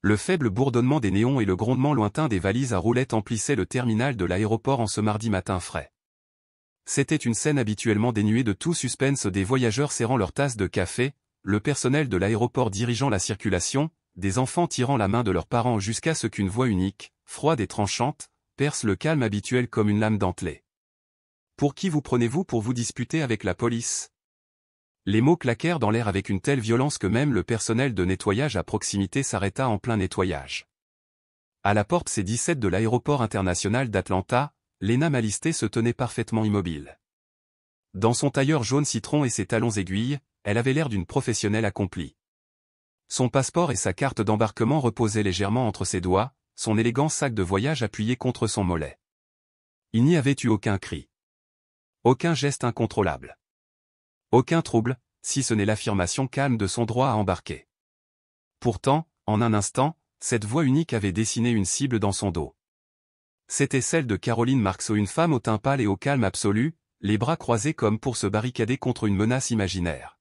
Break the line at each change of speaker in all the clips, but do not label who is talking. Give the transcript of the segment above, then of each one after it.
Le faible bourdonnement des néons et le grondement lointain des valises à roulettes emplissaient le terminal de l'aéroport en ce mardi matin frais. C'était une scène habituellement dénuée de tout suspense, des voyageurs serrant leur tasse de café, le personnel de l'aéroport dirigeant la circulation, des enfants tirant la main de leurs parents jusqu'à ce qu'une voix unique, froide et tranchante, perce le calme habituel comme une lame dentelée. Pour qui vous prenez-vous pour vous disputer avec la police? Les mots claquèrent dans l'air avec une telle violence que même le personnel de nettoyage à proximité s'arrêta en plein nettoyage. À la porte C-17 de l'aéroport international d'Atlanta, Lena Malisté se tenait parfaitement immobile. Dans son tailleur jaune citron et ses talons aiguilles, elle avait l'air d'une professionnelle accomplie. Son passeport et sa carte d'embarquement reposaient légèrement entre ses doigts, son élégant sac de voyage appuyé contre son mollet. Il n'y avait eu aucun cri. Aucun geste incontrôlable. Aucun trouble, si ce n'est l'affirmation calme de son droit à embarquer. Pourtant, en un instant, cette voix unique avait dessiné une cible dans son dos. C'était celle de Caroline Marxo, une femme au teint pâle et au calme absolu, les bras croisés comme pour se barricader contre une menace imaginaire.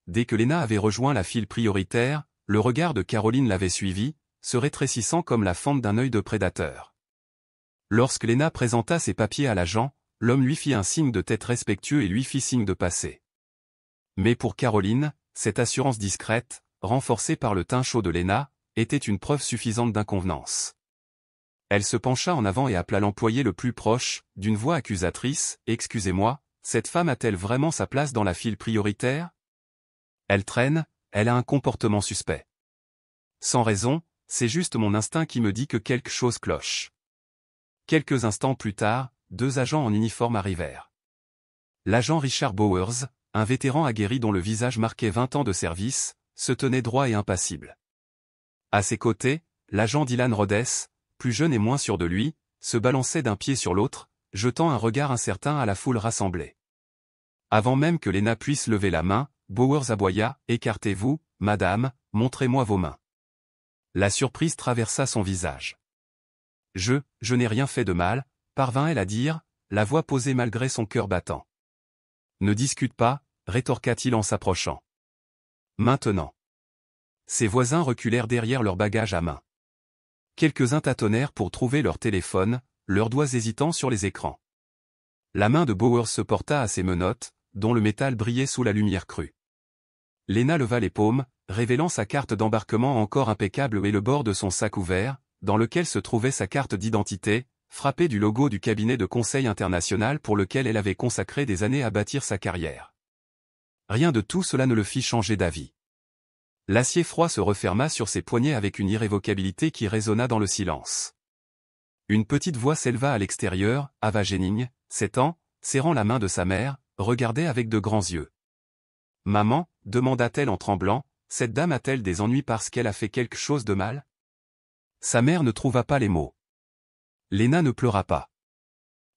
Dès que Lena avait rejoint la file prioritaire, le regard de Caroline l'avait suivi, se rétrécissant comme la fente d'un œil de prédateur. Lorsque Lena présenta ses papiers à l'agent, l'homme lui fit un signe de tête respectueux et lui fit signe de passer. Mais pour Caroline, cette assurance discrète, renforcée par le teint chaud de Lena, était une preuve suffisante d'inconvenance. Elle se pencha en avant et appela l'employé le plus proche, d'une voix accusatrice, « Excusez-moi, cette femme a-t-elle vraiment sa place dans la file prioritaire? Elle traîne, elle a un comportement suspect. Sans raison, c'est juste mon instinct qui me dit que quelque chose cloche. » Quelques instants plus tard, 2 agents en uniforme arrivèrent. L'agent Richard Bowers, un vétéran aguerri dont le visage marquait 20 ans de service, se tenait droit et impassible. À ses côtés, l'agent Dylan Rhodes, plus jeune et moins sûr de lui, se balançait d'un pied sur l'autre, jetant un regard incertain à la foule rassemblée. Avant même que Lena puisse lever la main, Bowers aboya, « Écartez-vous, madame, montrez-moi vos mains. » La surprise traversa son visage. « Je n'ai rien fait de mal », parvint-elle à dire, la voix posée malgré son cœur battant. « Ne discute pas », rétorqua-t-il en s'approchant. « Maintenant. » Ses voisins reculèrent derrière leur bagage à main. Quelques-uns tâtonnèrent pour trouver leur téléphone, leurs doigts hésitants sur les écrans. La main de Bowers se porta à ses menottes, dont le métal brillait sous la lumière crue. Lena leva les paumes, révélant sa carte d'embarquement encore impeccable et le bord de son sac ouvert, dans lequel se trouvait sa carte d'identité, frappée du logo du cabinet de conseil international pour lequel elle avait consacré des années à bâtir sa carrière. Rien de tout cela ne le fit changer d'avis. L'acier froid se referma sur ses poignets avec une irrévocabilité qui résonna dans le silence. Une petite voix s'éleva à l'extérieur, Ava Jennings, 7 ans, serrant la main de sa mère, regardait avec de grands yeux. « Maman » demanda-t-elle en tremblant, « cette dame a-t-elle des ennuis parce qu'elle a fait quelque chose de mal ?» Sa mère ne trouva pas les mots. Lena ne pleura pas.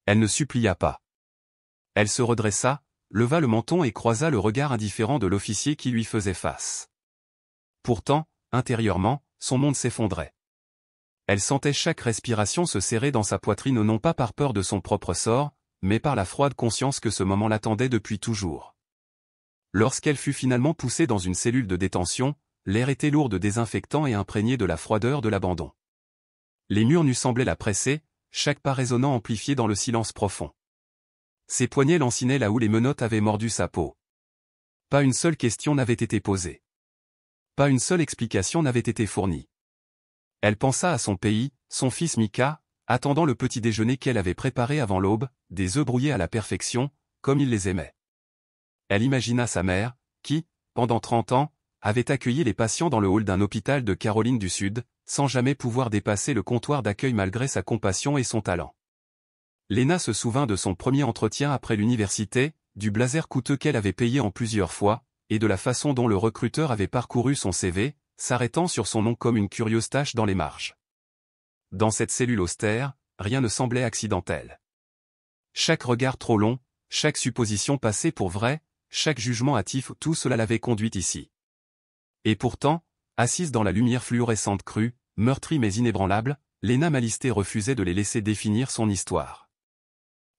Elle ne supplia pas. Elle se redressa, leva le menton et croisa le regard indifférent de l'officier qui lui faisait face. Pourtant, intérieurement, son monde s'effondrait. Elle sentait chaque respiration se serrer dans sa poitrine non pas par peur de son propre sort, mais par la froide conscience que ce moment l'attendait depuis toujours. Lorsqu'elle fut finalement poussée dans une cellule de détention, l'air était lourd de désinfectant et imprégné de la froideur de l'abandon. Les murs nus semblaient la presser, chaque pas résonnant amplifié dans le silence profond. Ses poignets lancinaient là où les menottes avaient mordu sa peau. Pas une seule question n'avait été posée. Pas une seule explication n'avait été fournie. Elle pensa à son pays, son fils Mika, attendant le petit déjeuner qu'elle avait préparé avant l'aube, des œufs brouillés à la perfection, comme il les aimait. Elle imagina sa mère, qui, pendant 30 ans, avait accueilli les patients dans le hall d'un hôpital de Caroline du Sud, sans jamais pouvoir dépasser le comptoir d'accueil malgré sa compassion et son talent. Lena se souvint de son premier entretien après l'université, du blazer coûteux qu'elle avait payé en plusieurs fois, et de la façon dont le recruteur avait parcouru son CV, s'arrêtant sur son nom comme une curieuse tache dans les marges. Dans cette cellule austère, rien ne semblait accidentel. Chaque regard trop long, chaque supposition passée pour vraie, chaque jugement hâtif, tout cela l'avait conduite ici. Et pourtant, assise dans la lumière fluorescente crue, meurtrie mais inébranlable, Lena Malisté refusait de les laisser définir son histoire.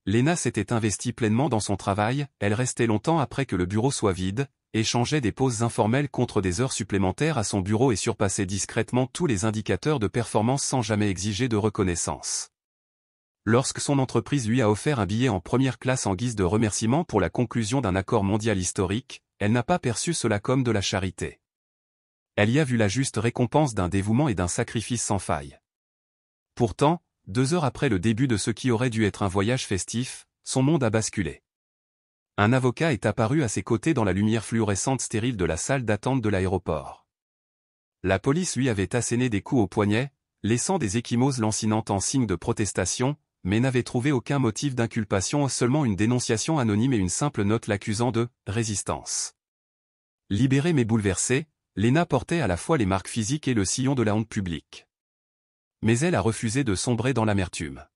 Lena s'était investie pleinement dans son travail, elle restait longtemps après que le bureau soit vide, échangeait des pauses informelles contre des heures supplémentaires à son bureau et surpassait discrètement tous les indicateurs de performance sans jamais exiger de reconnaissance. Lorsque son entreprise lui a offert un billet en première classe en guise de remerciement pour la conclusion d'un accord mondial historique, elle n'a pas perçu cela comme de la charité. Elle y a vu la juste récompense d'un dévouement et d'un sacrifice sans faille. Pourtant, 2 heures après le début de ce qui aurait dû être un voyage festif, son monde a basculé. Un avocat est apparu à ses côtés dans la lumière fluorescente stérile de la salle d'attente de l'aéroport. La police lui avait asséné des coups au poignet, laissant des ecchymoses lancinantes en signe de protestation, mais n'avait trouvé aucun motif d'inculpation, seulement une dénonciation anonyme et une simple note l'accusant de « résistance ». Libérée mais bouleversée, Lena portait à la fois les marques physiques et le sillon de la honte publique. Mais elle a refusé de sombrer dans l'amertume.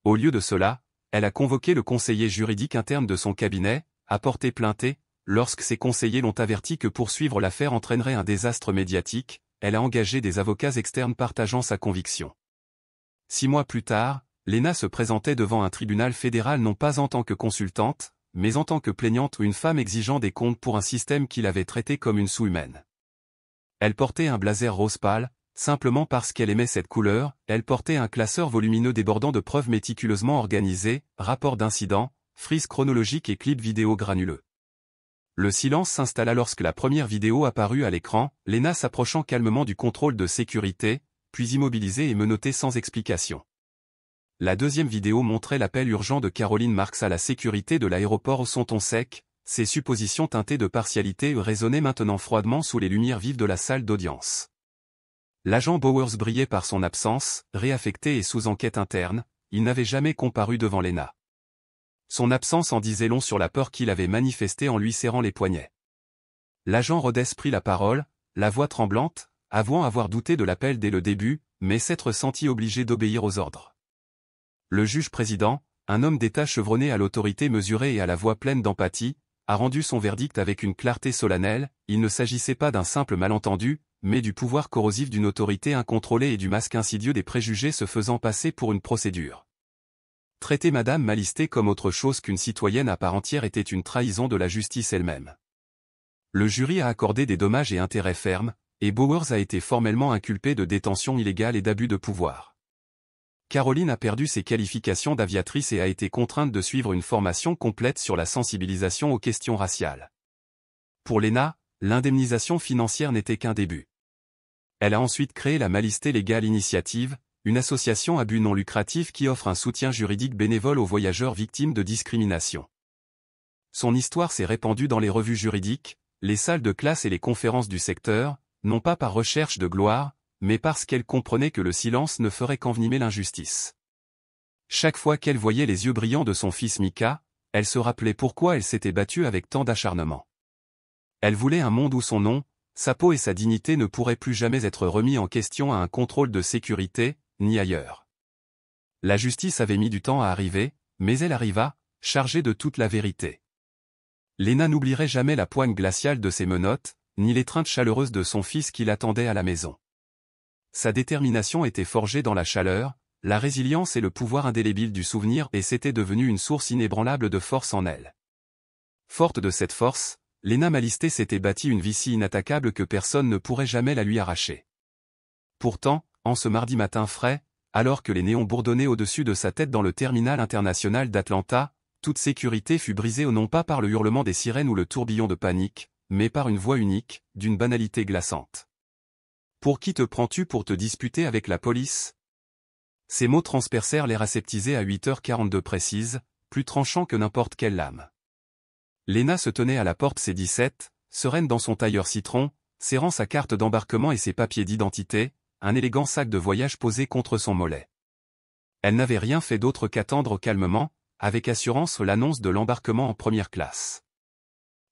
Au lieu de cela, elle a convoqué le conseiller juridique interne de son cabinet, a porté plainte et, lorsque ses conseillers l'ont averti que poursuivre l'affaire entraînerait un désastre médiatique, elle a engagé des avocats externes partageant sa conviction. 6 mois plus tard, Lena se présentait devant un tribunal fédéral non pas en tant que consultante, mais en tant que plaignante ou une femme exigeant des comptes pour un système qui l'avait traitée comme une sous-humaine. Elle portait un blazer rose pâle, simplement parce qu'elle aimait cette couleur, elle portait un classeur volumineux débordant de preuves méticuleusement organisées, rapports d'incidents, frises chronologiques et clips vidéo granuleux. Le silence s'installa lorsque la première vidéo apparut à l'écran, Lena s'approchant calmement du contrôle de sécurité, puis immobilisée et menottée sans explication. La deuxième vidéo montrait l'appel urgent de Caroline Marks à la sécurité de l'aéroport au son ton sec, ses suppositions teintées de partialité résonnaient maintenant froidement sous les lumières vives de la salle d'audience. L'agent Bowers brillait par son absence, réaffecté et sous enquête interne, il n'avait jamais comparu devant Lena. Son absence en disait long sur la peur qu'il avait manifestée en lui serrant les poignets. L'agent Rhodes prit la parole, la voix tremblante, avouant avoir douté de l'appel dès le début, mais s'être senti obligé d'obéir aux ordres. Le juge-président, un homme d'État chevronné à l'autorité mesurée et à la voix pleine d'empathie, a rendu son verdict avec une clarté solennelle, il ne s'agissait pas d'un simple malentendu, mais du pouvoir corrosif d'une autorité incontrôlée et du masque insidieux des préjugés se faisant passer pour une procédure. Traiter Madame Malistée comme autre chose qu'une citoyenne à part entière était une trahison de la justice elle-même. Le jury a accordé des dommages et intérêts fermes, et Bowers a été formellement inculpé de détention illégale et d'abus de pouvoir. Caroline a perdu ses qualifications d'aviatrice et a été contrainte de suivre une formation complète sur la sensibilisation aux questions raciales. Pour Lena, l'indemnisation financière n'était qu'un début. Elle a ensuite créé la Malistée Legal Initiative, une association à but non lucratif qui offre un soutien juridique bénévole aux voyageurs victimes de discrimination. Son histoire s'est répandue dans les revues juridiques, les salles de classe et les conférences du secteur, non pas par recherche de gloire, mais parce qu'elle comprenait que le silence ne ferait qu'envenimer l'injustice. Chaque fois qu'elle voyait les yeux brillants de son fils Mika, elle se rappelait pourquoi elle s'était battue avec tant d'acharnement. Elle voulait un monde où son nom, sa peau et sa dignité ne pourraient plus jamais être remis en question à un contrôle de sécurité, ni ailleurs. La justice avait mis du temps à arriver, mais elle arriva, chargée de toute la vérité. Lena n'oublierait jamais la poigne glaciale de ses menottes, ni l'étreinte chaleureuse de son fils qui l'attendait à la maison. Sa détermination était forgée dans la chaleur, la résilience et le pouvoir indélébile du souvenir et c'était devenu une source inébranlable de force en elle. Forte de cette force, Lena Malistée s'était bâtie une vie si inattaquable que personne ne pourrait jamais la lui arracher. Pourtant, en ce mardi matin frais, alors que les néons bourdonnaient au-dessus de sa tête dans le terminal international d'Atlanta, toute sécurité fut brisée non pas par le hurlement des sirènes ou le tourbillon de panique, mais par une voix unique, d'une banalité glaçante. « Pour qui te prends-tu pour te disputer avec la police ?» Ces mots transpercèrent l'air aseptisé à 8h42 précises, plus tranchant que n'importe quelle lame. Lena se tenait à la porte C-17, sereine dans son tailleur citron, serrant sa carte d'embarquement et ses papiers d'identité, un élégant sac de voyage posé contre son mollet. Elle n'avait rien fait d'autre qu'attendre calmement, avec assurance l'annonce de l'embarquement en première classe.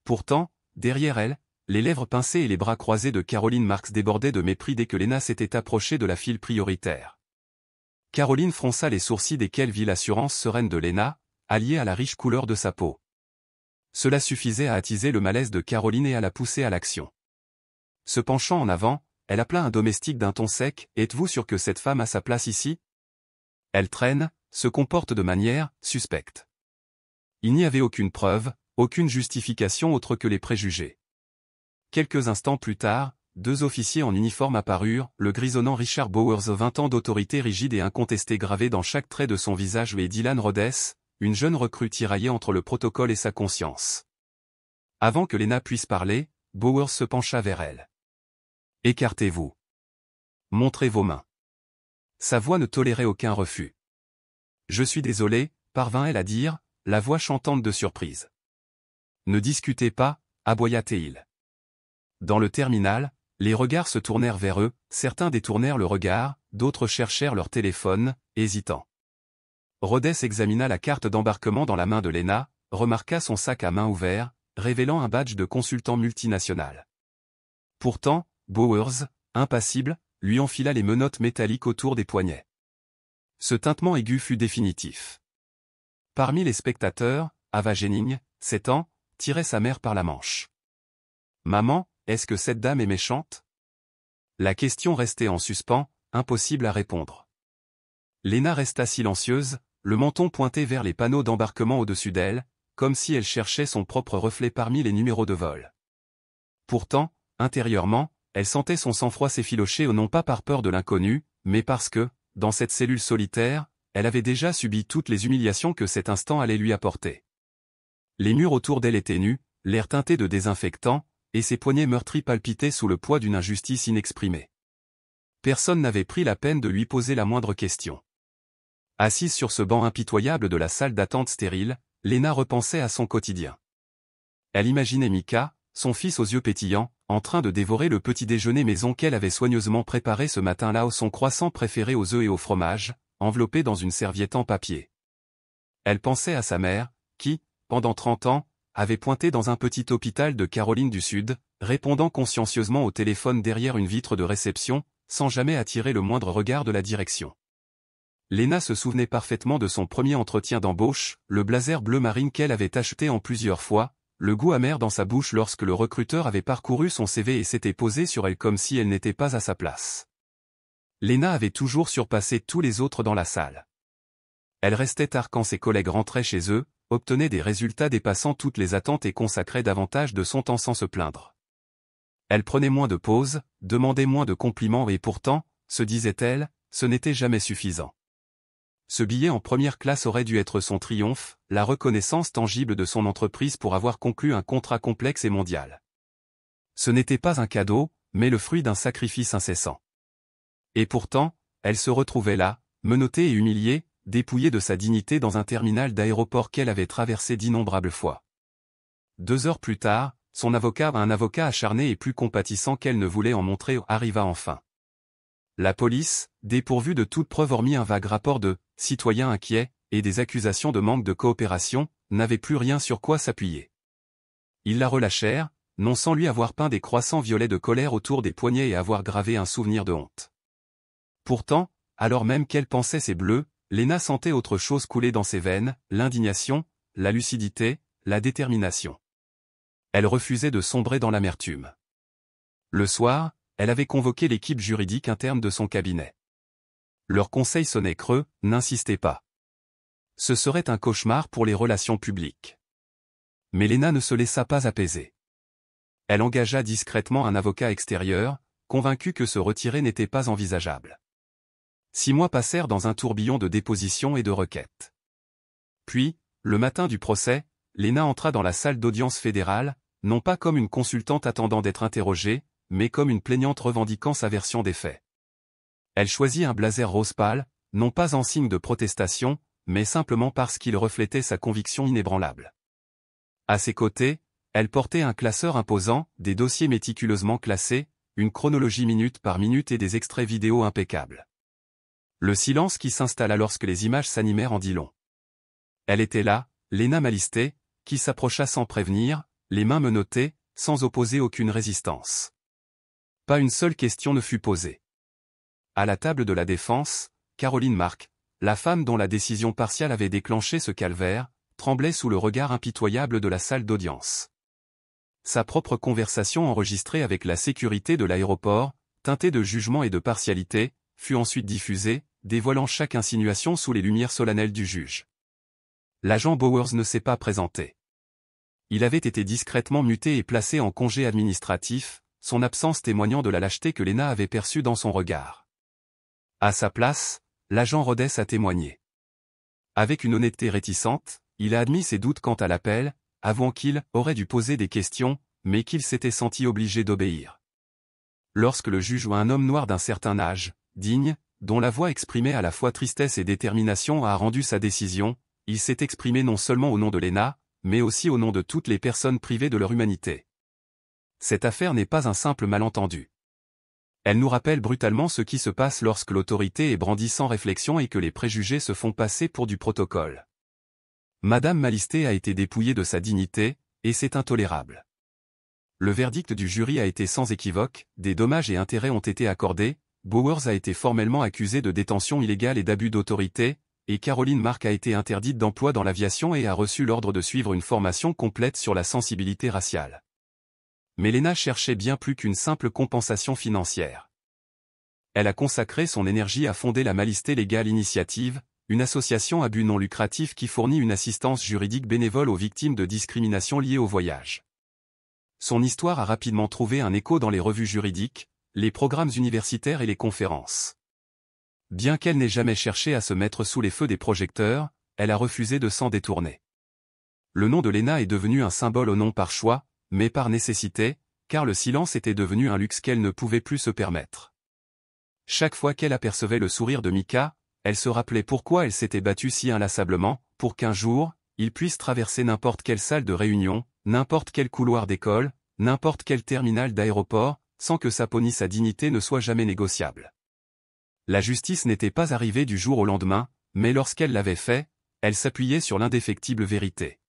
Pourtant, derrière elle, les lèvres pincées et les bras croisés de Caroline Marks débordaient de mépris dès que Lena s'était approchée de la file prioritaire. Caroline fronça les sourcils dès qu'elle vit l'assurance sereine de Lena, alliée à la riche couleur de sa peau. Cela suffisait à attiser le malaise de Caroline et à la pousser à l'action. Se penchant en avant, elle appela un domestique d'un ton sec, « Êtes-vous sûr que cette femme a sa place ici ? Elle traîne, se comporte de manière suspecte. » Il n'y avait aucune preuve, Aucune justification autre que les préjugés. Quelques instants plus tard, deux officiers en uniforme apparurent, le grisonnant Richard Bowers, 20 ans d'autorité rigide et incontestée gravée dans chaque trait de son visage, et Dylan Rhodes, une jeune recrue tiraillée entre le protocole et sa conscience. Avant que Lena puisse parler, Bowers se pencha vers elle. « Écartez-vous. Montrez vos mains. » Sa voix ne tolérait aucun refus. « Je suis désolé, » parvint-elle à dire, la voix chantante de surprise. « Ne discutez pas, » aboya-t-il. Dans le terminal, les regards se tournèrent vers eux, certains détournèrent le regard, d'autres cherchèrent leur téléphone, hésitants. Rhodes examina la carte d'embarquement dans la main de Lena, remarqua son sac à main ouvert, révélant un badge de consultant multinational. Pourtant, Bowers, impassible, lui enfila les menottes métalliques autour des poignets. Ce tintement aigu fut définitif. Parmi les spectateurs, Ava Jennings, 7 ans, tirait sa mère par la manche. « Maman, est-ce que cette dame est méchante ?» La question restait en suspens, impossible à répondre. Lena resta silencieuse, le menton pointé vers les panneaux d'embarquement au-dessus d'elle, comme si elle cherchait son propre reflet parmi les numéros de vol. Pourtant, intérieurement, elle sentait son sang-froid s'effilocher, non pas par peur de l'inconnu, mais parce que, dans cette cellule solitaire, elle avait déjà subi toutes les humiliations que cet instant allait lui apporter. Les murs autour d'elle étaient nus, l'air teinté de désinfectant, et ses poignets meurtris palpitaient sous le poids d'une injustice inexprimée. Personne n'avait pris la peine de lui poser la moindre question. Assise sur ce banc impitoyable de la salle d'attente stérile, Lena repensait à son quotidien. Elle imaginait Mika, son fils aux yeux pétillants, en train de dévorer le petit déjeuner maison qu'elle avait soigneusement préparé ce matin-là, son croissant préféré aux œufs et au fromage, enveloppé dans une serviette en papier. Elle pensait à sa mère, qui, pendant 30 ans, avait pointé dans un petit hôpital de Caroline du Sud, répondant consciencieusement au téléphone derrière une vitre de réception, sans jamais attirer le moindre regard de la direction. Lena se souvenait parfaitement de son premier entretien d'embauche, le blazer bleu marine qu'elle avait acheté en plusieurs fois, le goût amer dans sa bouche lorsque le recruteur avait parcouru son CV et s'était posé sur elle comme si elle n'était pas à sa place. Lena avait toujours surpassé tous les autres dans la salle. Elle restait tard quand ses collègues rentraient chez eux, obtenait des résultats dépassant toutes les attentes et consacrait davantage de son temps sans se plaindre. Elle prenait moins de pauses, demandait moins de compliments et pourtant, se disait-elle, ce n'était jamais suffisant. Ce billet en première classe aurait dû être son triomphe, la reconnaissance tangible de son entreprise pour avoir conclu un contrat complexe et mondial. Ce n'était pas un cadeau, mais le fruit d'un sacrifice incessant. Et pourtant, elle se retrouvait là, menottée et humiliée, dépouillée de sa dignité dans un terminal d'aéroport qu'elle avait traversé d'innombrables fois. 2 heures plus tard, son avocat, un avocat acharné et plus compatissant qu'elle ne voulait en montrer, arriva enfin. La police, dépourvue de toute preuve hormis un vague rapport de « citoyens inquiets » et des accusations de manque de coopération, n'avait plus rien sur quoi s'appuyer. Ils la relâchèrent, non sans lui avoir peint des croissants violets de colère autour des poignets et avoir gravé un souvenir de honte. Pourtant, alors même qu'elle pensait ces bleus, Lena sentait autre chose couler dans ses veines, l'indignation, la lucidité, la détermination. Elle refusait de sombrer dans l'amertume. Le soir, elle avait convoqué l'équipe juridique interne de son cabinet. Leur conseil sonnait creux, n'insistez pas. Ce serait un cauchemar pour les relations publiques. Mais Lena ne se laissa pas apaiser. Elle engagea discrètement un avocat extérieur, convaincue que se retirer n'était pas envisageable. 6 mois passèrent dans un tourbillon de dépositions et de requêtes. Puis, le matin du procès, Lena entra dans la salle d'audience fédérale, non pas comme une consultante attendant d'être interrogée, mais comme une plaignante revendiquant sa version des faits. Elle choisit un blazer rose pâle, non pas en signe de protestation, mais simplement parce qu'il reflétait sa conviction inébranlable. À ses côtés, elle portait un classeur imposant, des dossiers méticuleusement classés, une chronologie minute par minute et des extraits vidéo impeccables. Le silence qui s'installa lorsque les images s'animèrent en dit long. Elle était là, Lena Malistey, qui s'approcha sans prévenir, les mains menottées, sans opposer aucune résistance. Pas une seule question ne fut posée. À la table de la défense, Caroline Mark, la femme dont la décision partiale avait déclenché ce calvaire, tremblait sous le regard impitoyable de la salle d'audience. Sa propre conversation enregistrée avec la sécurité de l'aéroport, teintée de jugement et de partialité, fut ensuite diffusée, dévoilant chaque insinuation sous les lumières solennelles du juge. L'agent Bowers ne s'est pas présenté. Il avait été discrètement muté et placé en congé administratif, son absence témoignant de la lâcheté que Lena avait perçue dans son regard. À sa place, l'agent Rhodes a témoigné. Avec une honnêteté réticente, il a admis ses doutes quant à l'appel, avouant qu'il aurait dû poser des questions, mais qu'il s'était senti obligé d'obéir. Lorsque le juge ou un homme noir d'un certain âge, digne, dont la voix exprimait à la fois tristesse et détermination a rendu sa décision, il s'est exprimé non seulement au nom de Lena, mais aussi au nom de toutes les personnes privées de leur humanité. Cette affaire n'est pas un simple malentendu. Elle nous rappelle brutalement ce qui se passe lorsque l'autorité est brandie sans réflexion et que les préjugés se font passer pour du protocole. Madame Malisté a été dépouillée de sa dignité, et c'est intolérable. Le verdict du jury a été sans équivoque, des dommages et intérêts ont été accordés, Bowers a été formellement accusée de détention illégale et d'abus d'autorité, et Caroline Mark a été interdite d'emploi dans l'aviation et a reçu l'ordre de suivre une formation complète sur la sensibilité raciale. Mais Lena cherchait bien plus qu'une simple compensation financière. Elle a consacré son énergie à fonder la Malisté Legal Initiative, une association à but non lucratif qui fournit une assistance juridique bénévole aux victimes de discrimination liées au voyage. Son histoire a rapidement trouvé un écho dans les revues juridiques, les programmes universitaires et les conférences. Bien qu'elle n'ait jamais cherché à se mettre sous les feux des projecteurs, elle a refusé de s'en détourner. Le nom de Lena est devenu un symbole non par choix, mais par nécessité, car le silence était devenu un luxe qu'elle ne pouvait plus se permettre. Chaque fois qu'elle apercevait le sourire de Mika, elle se rappelait pourquoi elle s'était battue si inlassablement, pour qu'un jour, il puisse traverser n'importe quelle salle de réunion, n'importe quel couloir d'école, n'importe quel terminal d'aéroport, sans que sa peau ni sa dignité ne soient jamais négociables. La justice n'était pas arrivée du jour au lendemain, mais lorsqu'elle l'avait fait, elle s'appuyait sur l'indéfectible vérité.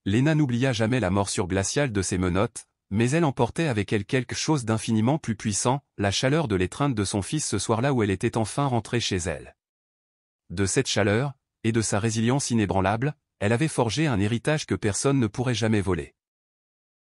Lena n'oublia jamais la morsure glaciale de ses menottes, mais elle emportait avec elle quelque chose d'infiniment plus puissant, la chaleur de l'étreinte de son fils ce soir-là où elle était enfin rentrée chez elle. De cette chaleur, et de sa résilience inébranlable, elle avait forgé un héritage que personne ne pourrait jamais voler.